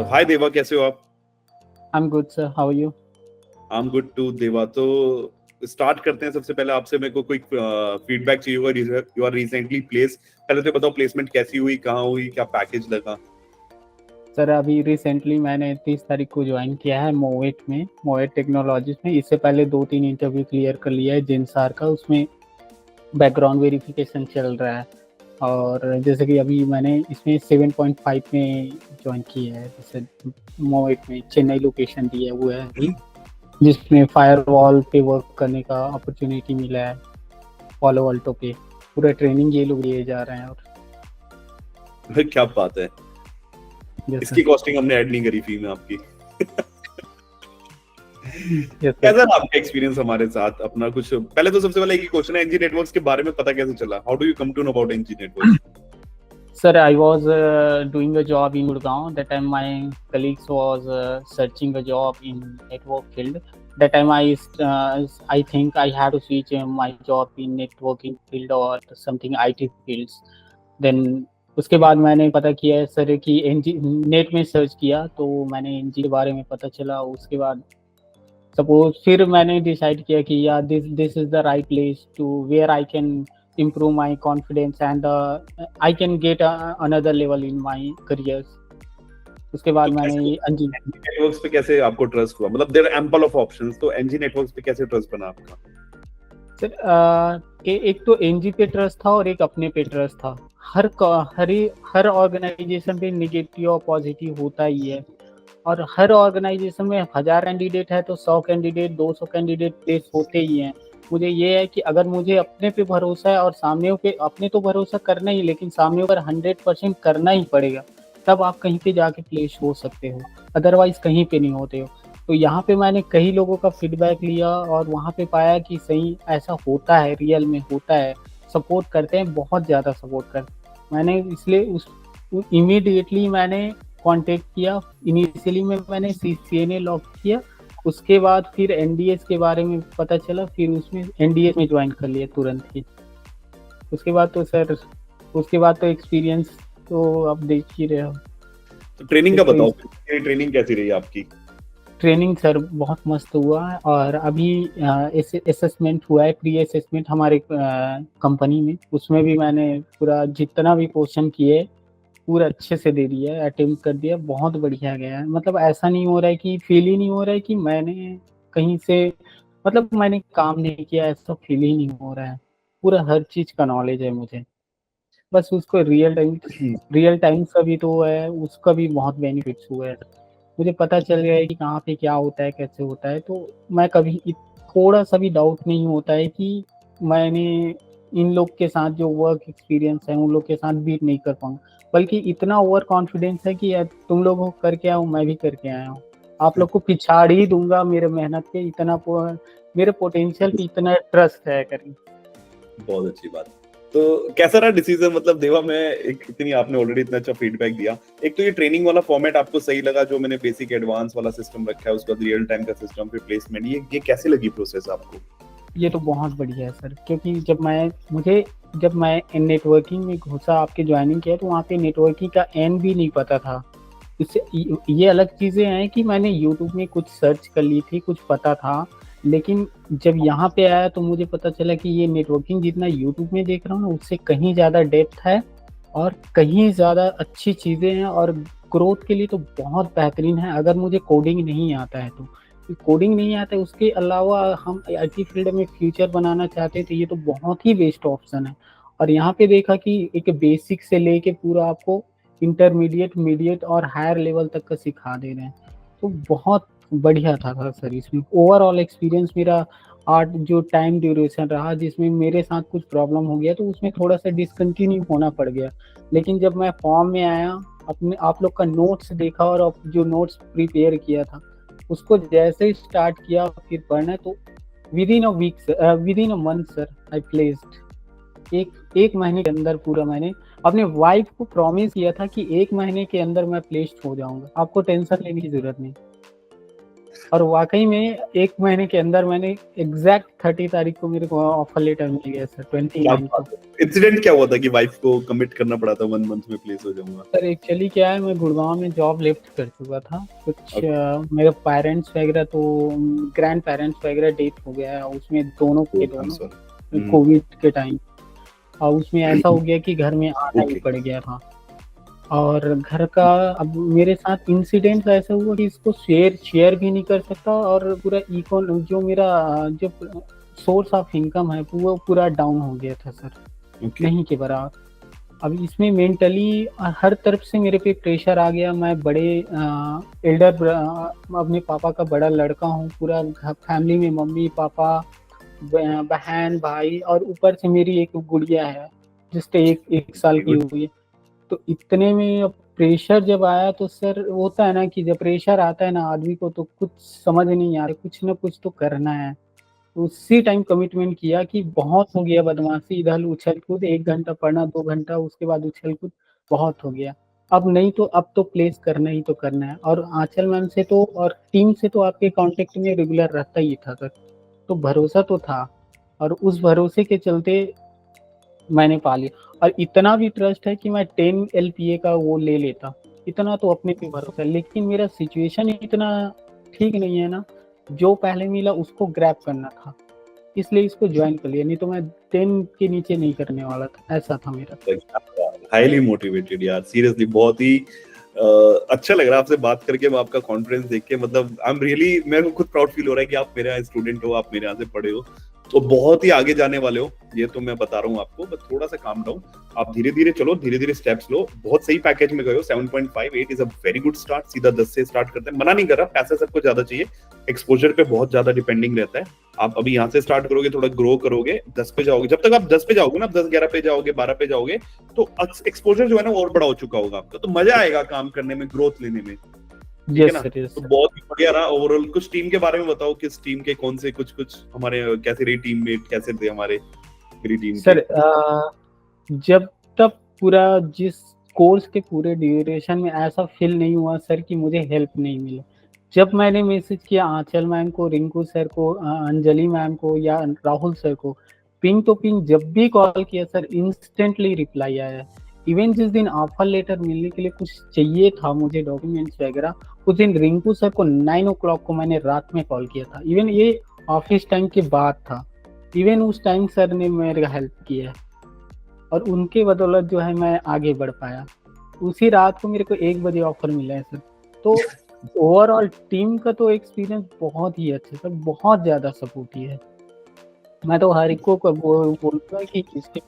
हाय देवा, कैसे हो आप? I'm good, sir. How are you? I am good too Deva. तो स्टार्ट करते हैं। सबसे पहले आपसे मेरे को कोई फीडबैक चाहिए होगा। यू आर रिसेंटली प्लेस, पहले तो बताओ प्लेसमेंट कैसी हुई, कहाँ हुई, क्या पैकेज लगा? सर अभी रिसेंटली मैंने 30 तारीख को ज्वाइन किया है मोएट टेक्नोलॉजीज में। इससे पहले 2-3 इंटरव्यू क्लियर कर लिया है जिनसार का, उसमें बैकग्राउंड वेरिफिकेशन चल रहा है। और जैसे कि अभी मैंने इसमें 7.5 में ज्वाइन किया है। जैसे मोएट में चेन्नई लोकेशन दिया हुआ है अभी, जिसमें फायरवॉल पे वर्क करने का अपॉर्चुनिटी मिला है। पालो अल्टो पे पूरा ट्रेनिंग ये लोग लिए जा रहे हैं। और क्या बात है। इसकी कॉस्टिंग हमने ऐड नहीं करी फी में आपकी। कैसा रहा आपका एक्सपीरियंस हमारे साथ? अपना कुछ पहले तो सबसे पहले एक ही क्वेश्चन है, एनजी नेटवर्क्स के बारे में पता कैसे चला? How do you come to know about NG networks? Sir, I was doing a job in Gurgaon. That time my colleagues was searching a job in network field. That time I think I had to switch my job in networking field or something IT fields. Then उसके बाद मैंने पता किया है sir कि NG net में search किया तो मैंने एनजी के बारे में पता चला। उसके बाद सपोज फिर मैंने डिसाइड किया कि या this is the right place to where I can improve my confidence and I can get another level in my careers. उसके बाद तो मैंने एनजी नेटवर्क्स पे कैसे आपको ट्रस्ट हुआ? मतलब देयर एम्पल ऑफ ऑप्शंस, तो एनजी नेटवर्क्स पे कैसे ट्रस्ट बना आपका? सर एक तो एनजी पे ट्रस्ट था और एक अपने पे ट्रस्ट था। हर ऑर्गेनाइजेशन पे निगेटिव और पॉजिटिव होता ही है। और हर ऑर्गेनाइजेशन में 1000 कैंडिडेट है तो 100 कैंडिडेट 200 कैंडिडेट प्लेस होते ही हैं। मुझे ये है कि अगर मुझे अपने पे भरोसा है और सामने पे अपने तो भरोसा करना ही, लेकिन सामने पर 100% करना ही पड़ेगा, तब आप कहीं पे जाके प्लेस हो सकते हो, अदरवाइज कहीं पे नहीं होते हो। तो यहाँ पे मैंने कई लोगों का फीडबैक लिया और वहाँ पे पाया कि सही ऐसा होता है, रियल में होता है। सपोर्ट करते हैं, बहुत ज़्यादा सपोर्ट करते। मैंने इसलिए इमीडिएटली मैंने कांटेक्ट किया। इनिशियली में मैंने CCNA लॉक किया, उसके बाद फिर एनडीएस के बारे में पता चला, फिर उसमें एनडीएस में ज्वाइन कर लिया तुरंत ही। उसके बाद तो एक्सपीरियंस तो आप देख ही रहे हो। तो ट्रेनिंग का बताओ, ट्रेनिंग कैसी रही आपकी? ट्रेनिंग सर बहुत मस्त हुआ है। और अभी असेसमेंट हुआ है, प्री असेसमेंट हमारे कंपनी में। उसमें भी मैंने पूरा जितना भी क्वेश्चन किए पूरा अच्छे से दे दिया है, अटेम्प्ट कर दिया, बहुत बढ़िया गया है। मतलब ऐसा नहीं हो रहा है कि फील ही नहीं हो रहा है कि मैंने कहीं से मतलब मैंने काम नहीं किया, ऐसा फील ही नहीं हो रहा है। पूरा हर चीज का नॉलेज है मुझे, बस उसको रियल टाइम का भी तो है, उसका भी बहुत बेनिफिट्स हुआ है। मुझे पता चल गया है कि कहाँ पे क्या होता है, कैसे होता है। तो मैं कभी थोड़ा सा भी डाउट नहीं होता है कि मैंने इन लोग के साथ जो वर्क एक्सपीरियंस है उन लोग के साथ बीट नहीं कर पाऊंगा। बल्कि इतना ओवर कॉन्फिडेंस है कि यार तुम लोग हो करके आओ, मैं भी करके आया हूँ, आप लोग को पिछाड़ ही दूंगा मेरे मेहनत पे। इतना मेरे पोटेंशियल पे इतना ट्रस्ट है करें। बहुत अच्छी बात। तो कैसा रहा डिसीजन? मतलब देवा, मैं इतनी आपने ऑलरेडी इतना अच्छा फीडबैक दिया। एक तो ये ट्रेनिंग वाला फॉर्मेट आपको सही लगा, जो मैंने बेसिक एडवांस वाला सिस्टम रखा है, उसका रियल टाइम का सिस्टम पे प्लेसमेंट, ये कैसे लगी प्रोसेस आपको? ये तो बहुत बढ़िया है सर, क्योंकि जब मैं नेटवर्किंग में घुसा, आपके ज्वाइनिंग किया, तो वहाँ पे नेटवर्किंग का एंड भी नहीं पता था। इससे ये अलग चीज़ें हैं कि मैंने यूट्यूब में कुछ सर्च कर ली थी, कुछ पता था, लेकिन जब यहाँ पे आया तो मुझे पता चला कि ये नेटवर्किंग जितना यूट्यूब में देख रहा हूँ ना, उससे कहीं ज़्यादा डेप्थ है और कहीं ज़्यादा अच्छी चीज़ें हैं और ग्रोथ के लिए तो बहुत बेहतरीन है। अगर मुझे कोडिंग नहीं आता है तो कोडिंग नहीं आता है, उसके अलावा हम आईटी फील्ड में फ्यूचर बनाना चाहते हैं तो ये तो बहुत ही बेस्ट ऑप्शन है। और यहाँ पे देखा कि एक बेसिक से लेके पूरा आपको इंटरमीडिएट, मीडिएट और हायर लेवल तक का सिखा दे रहे हैं। तो बहुत बढ़िया था सर। इसमें ओवरऑल एक्सपीरियंस मेरा 8 जो टाइम ड्यूरेशन रहा, जिसमें मेरे साथ कुछ प्रॉब्लम हो गया तो उसमें थोड़ा सा डिसकंटिन्यू होना पड़ गया। लेकिन जब मैं फॉर्म में आया, अपने आप लोग का नोट्स देखा और जो नोट्स प्रिपेयर किया था उसको जैसे ही स्टार्ट किया फिर पढ़ना, तो with in a month sir I placed. एक महीने के अंदर पूरा मैंने अपने वाइफ को प्रॉमिस किया था कि 1 महीने के अंदर मैं प्लेस्ड हो जाऊंगा, आपको टेंशन लेने की जरूरत नहीं। और वाकई में 1 महीने के अंदर मैंने एग्जैक्ट 30 तारीख को मेरे को ऑफर लेटर मिल गया सर, क्या 29 को। बात है। इंसिडेंट क्या हुआ था कि वाइफ को कमिट करना पड़ा था 1 मंथ में प्लेस हो जाऊंगा? सर एक्चुअली क्या है, मैं गुड़गांव में जॉब लेफ्ट कर चुका था। कुछ Okay. मेरे पेरेंट्स वगैरह तो ग्रैंड पेरेंट्स वगैरह डेथ हो गया है, उसमें दोनों के I'm दोनों sorry. कोविड के टाइम। और उसमें ऐसा हो गया कि घर में आना ही Okay. पड़ गया था। और घर का अब मेरे साथ इंसिडेंट ऐसा हुआ कि इसको शेयर भी नहीं कर सकता, और पूरा इकोन जो मेरा जो सोर्स ऑफ इनकम है वो पूरा डाउन हो गया था सर, Okay. नहीं के बराबर। अब इसमें मेंटली हर तरफ से मेरे पे प्रेशर आ गया। मैं बड़े एल्डर अपने पापा का बड़ा लड़का हूँ, पूरा फैमिली में मम्मी पापा बहन भाई, और ऊपर से मेरी एक गुड़िया है जिससे एक साल की हुई है। तो इतने में अब प्रेशर जब आया तो सर होता है ना कि जब प्रेशर आता है ना आदमी को, तो कुछ समझ नहीं आ रहा, कुछ ना कुछ तो करना है। तो उसी टाइम कमिटमेंट किया कि बहुत हो गया बदमाशी, इधर उछल कूद, 1 घंटा पढ़ना 2 घंटा, उसके बाद उछल कूद, बहुत हो गया। अब नहीं तो अब तो प्लेस करना ही तो करना है। और आंचल मैम से तो और टीम से तो आपके कांटेक्ट में रेगुलर रहता ही था सर, तो भरोसा तो था। और उस भरोसे के चलते मैंने पा लिया। और इतना भी ट्रस्ट है कि मैं 10 LPA का वो ले लेता, इतना तो अपने पे भरोसा है। लेकिन मेरा सिचुएशन इतना ठीक नहीं है ना, जो पहले मिला उसको ग्रैब करना था, इसलिए इसको ज्वाइन कर लिया, नहीं तो मैं 10 के नीचे नहीं करने वाला था, ऐसा था मेरा। हाईली मोटिवेटेड यार, सीरियसली बहुत ही अच्छा लग रहा है आपसे बात करके, मैं आपका कॉन्फिडेंस देख के, मतलब आई एम रियली, मेरे को खुद प्राउड फील हो रहा है कि आप मेरे यहाँ स्टूडेंट हो, आप मेरे यहाँ से पढ़े हो, तो बहुत ही आगे जाने वाले हो, ये तो मैं बता रहा हूँ आपको। बस थोड़ा सा काम डाउन, आप धीरे धीरे चलो, धीरे धीरे स्टेप्स लो। बहुत सही पैकेज में गए हो, 7.58 is a very good start. सीधा 10 से स्टार्ट करते हैं, मना नहीं कर रहा, पैसा सबको ज्यादा चाहिए, एक्सपोजर पे बहुत ज्यादा डिपेंडिंग रहता है। आप अभी यहाँ से स्टार्ट करोगे, थोड़ा ग्रो करोगे, 10 पे जाओगे, जब तक आप 10 पे जाओगे ना, 10-11 पे जाओगे, 12 पे जाओगे, तो एक्सपोजर जो है ना और बड़ा हो चुका होगा आपका, तो मजा आएगा काम करने में, ग्रोथ लेने में, ठीक है यस ना? सर, यस तो सर। बहुत ही बढ़िया रहा ओवरऑल। कुछ टीम के बारे में बताओ, किस टीम के कौन से कुछ हमारे कैसे रही टीममेट, कैसे थे हमारे मेरी टीम सर के? जब तक पूरा जिस कोर्स के पूरे ड्यूरेशन में ऐसा फील नहीं हुआ सर कि मुझे हेल्प नहीं मिला। जब मैंने मैसेज किया आंचल मैम को, रिंकू सर को, अंजलि मैम को या राहुल सर को, पिंग तो पिंग, जब भी कॉल किया सर इंस्टेंटली रिप्लाई आया। इवन जिस दिन ऑफर लेटर मिलने के लिए कुछ चाहिए था मुझे डॉक्यूमेंट्स वगैरह, उस दिन रिंकू सर को 9 o'clock को मैंने रात में कॉल किया था। इवन ये ऑफिस टाइम के बाद था, इवन उस टाइम सर ने मेरा हेल्प किया है, और उनके बदौलत जो है मैं आगे बढ़ पाया। उसी रात को मेरे को 1 बजे ऑफर मिला है सर। तो ओवरऑल टीम का तो एक्सपीरियंस बहुत ही अच्छा सर, बहुत ज़्यादा सपोर्टिव है। मैं तो हर एक को बोलूँगा कि जिसके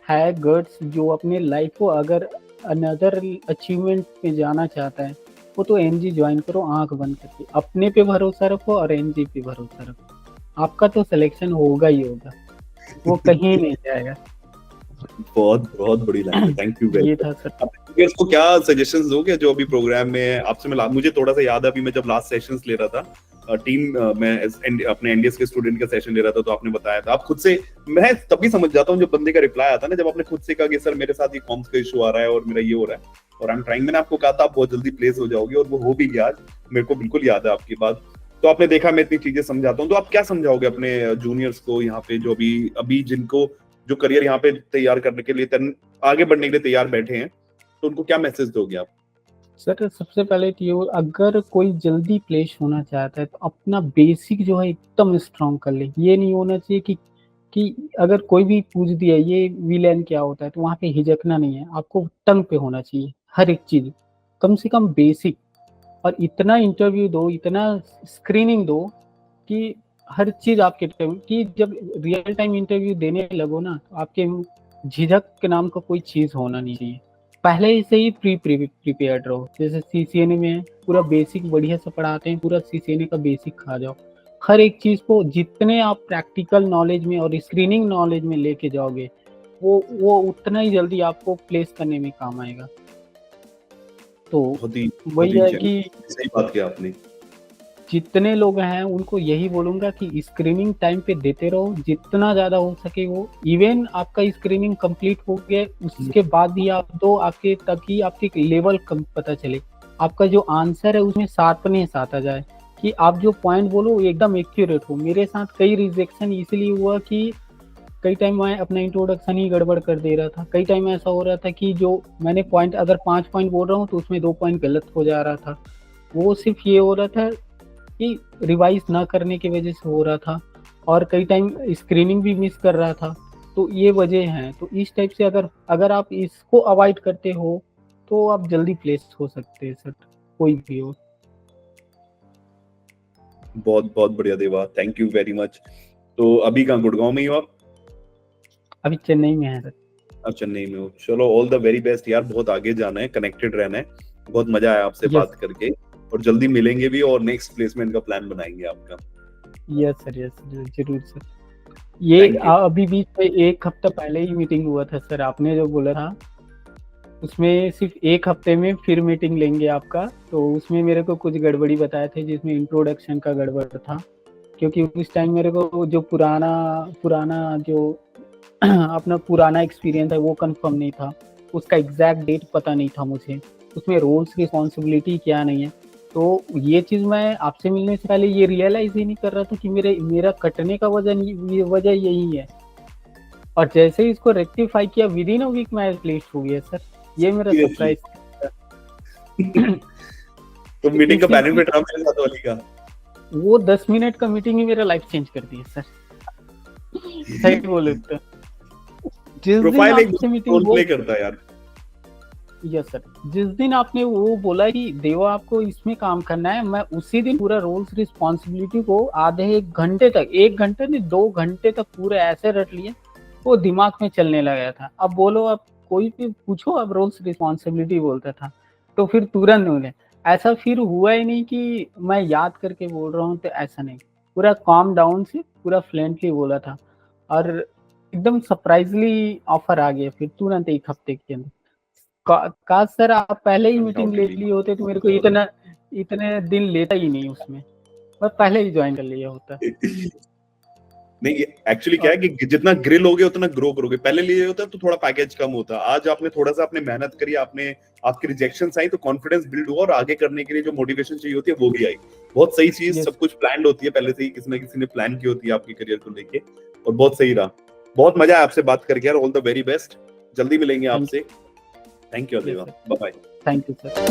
है गट्स, जो अपने लाइफ को अगर अनदर अचीवमेंट पे जाना चाहता है, वो तो एनजी ज्वाइन करो आंख बंद करके, अपने पे भरोसा रखो और एनजी पे भरोसा रखो, आपका तो सिलेक्शन होगा ही होगा, वो कहीं नहीं जाएगा। बहुत बहुत बड़ी लाइन है, थैंक यू वेरी ये मच। था सर। आप स्टूडेंट्स को क्या सजेशंस दोगे जो अभी प्रोग्राम में है? आपसे मैं मुझे थोड़ा सा याद है, अभी मैं जब लास्ट सेशंस ले रहा था, टीम मैं अपने एनडीएस के स्टूडेंट का सेशन ले रहा था, तो आपने बताया था, आप खुद से, मैं तभी समझ जाता हूँ जब बंदे का रिप्लाई आता है ना, जब आपने खुद से कहा कि सर मेरे साथ ये फॉर्म्स का इशू आ रहा है और मेरा ये हो रहा है और आई एम ट्राइंग, मैंने आपको कहा था आप बहुत जल्दी प्लेस हो जाओगे, और वो हो भी गया आज, मेरे को बिल्कुल याद है आपकी बात। तो आपने देखा मैं इतनी चीजें समझाता हूँ, तो आप क्या समझाओगे अपने जूनियर्स को यहाँ पे, जो अभी जिनको जो करियर यहाँ पे तैयार करने के लिए, आगे बढ़ने के लिए तैयार बैठे हैं, तो उनको क्या मैसेज दोगे आप? सर सबसे पहले तो ये, अगर कोई जल्दी प्लेस होना चाहता है तो अपना बेसिक जो है एकदम स्ट्रांग कर ले। ये नहीं होना चाहिए कि अगर कोई भी पूछ दिया ये वीलेन क्या होता है, तो वहाँ पे हिचकना नहीं है, आपको टंग पे होना चाहिए हर एक चीज, कम से कम बेसिक। और इतना इंटरव्यू दो, इतना स्क्रीनिंग दो कि हर चीज आपके टाइम की, जब रियल टाइम इंटरव्यू देने लगो ना, तो आपके झिझक के नाम का कोई चीज होना नहीं चाहिए। पहले से ही प्रिपेयर्ड रहो। जैसे सीसीएनए में पूरा बेसिक बढ़िया से पढ़ाते हैं, पूरा सीसीएनए का बेसिक खा जाओ। हर एक चीज को जितने आप प्रैक्टिकल नॉलेज में और स्क्रीनिंग नॉलेज में लेके जाओगे, वो उतना ही जल्दी आपको प्लेस करने में काम आएगा। तो वही है कि सही बात किया आपने। जितने लोग हैं उनको यही बोलूंगा कि स्क्रीनिंग टाइम पे देते रहो, जितना ज्यादा हो सके वो। इवन आपका स्क्रीनिंग कंप्लीट हो गया उसके बाद भी आप दो, आपके ताकि आपके लेवल कम पता चले, आपका जो आंसर है उसमें शार्पनेस आता जाए, कि आप जो पॉइंट बोलो वो एकदम एक्यूरेट हो। मेरे साथ कई रिजेक्शन इसलिए हुआ कि कई टाइम मैं अपना इंट्रोडक्शन ही गड़बड़ कर दे रहा था। कई टाइम ऐसा हो रहा था कि जो मैंने पॉइंट अगर 5 पॉइंट बोल रहा हूँ तो उसमें 2 पॉइंट गलत हो जा रहा था। वो सिर्फ ये हो रहा था कि रिवाइज ना करने की वजह से हो रहा था, और कई टाइम स्क्रीनिंग भी मिस कर रहा था। तो ये वजह हैं। तो इस टाइप से अगर अगर आप इसको अवॉइड करते हो तो आप जल्दी प्लेस हो सकते हैं सर, कोई भी हो। बहुत बहुत बढ़िया देवा, थैंक यू वेरी मच। तो अभी कहाँ, गुड़गांव में ही हो आप? अभी चेन्नई में है सर। अब चेन्नई में हो, चलो ऑल द वेरी बेस्ट यार, बहुत आगे जाना है, कनेक्टेड रहना है। बहुत मजा आया आपसे यस बात करके, और जल्दी मिलेंगे भी और नेक्स्ट प्लेसमेंट का प्लान बनाएंगे आपका। यस सर, यस जरूर सर। ये थैंक यू। अभी बीच में 1 हफ्ता पहले ही मीटिंग हुआ था सर, आपने जो बोला था उसमें सिर्फ 1 हफ्ते में फिर मीटिंग लेंगे आपका। तो उसमें मेरे को कुछ गड़बड़ी बताए थे, जिसमें इंट्रोडक्शन का गड़बड़ था, क्योंकि उस टाइम मेरे को जो पुराना पुराना जो अपना पुराना एक्सपीरियंस है वो कंफर्म नहीं था, उसका एग्जैक्ट डेट पता नहीं था मुझे, उसमें रोल्स रिस्पॉन्सिबिलिटी क्या नहीं है। तो ये चीज़ मैं आपसे मिलने से पहले ये रियलाइज ही नहीं कर रहा था कि मेरा कटने का वजह यही है। और जैसे ही इसको रेक्टिफाई किया विद इन अ वीक मैं प्लेस्ड हो गया सर। ये मेरा Seriously? सरप्राइज। तो मीटिंग का इसी बेनिफिट रहा मेरे साथ वाली का। वो 10 मिनट का मीटिंग ही मेरा लाइफ चेंज कर दिया सर, सही बोले तो। जिस दिन प्रोफाइल एक आपसे रोल मीटिंग प्ले करता है यार। यस सर, जिस दिन आपने वो बोला कि देवा आपको इसमें काम करना है, मैं उसी दिन पूरा रोल्स रिस्पॉन्सिबिलिटी को आधे 1 घंटे तक, 1 घंटे नहीं 2 घंटे तक पूरे ऐसे रट लिए, वो दिमाग में चलने लगा था। अब बोलो, अब कोई भी पूछो, अब रोल्स रिस्पॉन्सिबिलिटी बोलता था तो फिर तुरंत उन्हें ऐसा फिर हुआ ही नहीं कि मैं याद करके बोल रहा हूँ, तो ऐसा नहीं, पूरा काम डाउन से पूरा फ्लुएंटली बोला था। और एकदम सरप्राइजली ऑफर आ गया फिर तुरंत 1 हफ्ते के अंदर। काश सर आप पहले ही मीटिंग ले ली होते तो मेरे को इतने दिन लेता ही नहीं उसमें, मैं पहले ही ज्वाइन कर लिया होता। नहीं, एक्चुअली क्या है कि जितना ग्रिल होगे उतना ग्रो करोगे। पहले लिए होता तो थोड़ा पैकेज कम होता। आज आपने थोड़ा सा आपने मेहनत करी, आपने आपकी रिजेक्शंस आई तो कॉन्फिडेंस बिल्ड हुआ, और आगे करने के लिए जो मोटिवेशन चाहिए होती है वो भी आई। बहुत सही चीज, Yes. सब कुछ प्लान्ड होती है पहले से ही, किसी ना किसी ने प्लान की होती है आपके करियर को लेके, और बहुत सही रहा। बहुत मजा आया आपसे बात करके यार, ऑल द वेरी बेस्ट, जल्दी मिलेंगे आपसे। Thank you Deva, bye bye. Thank you sir.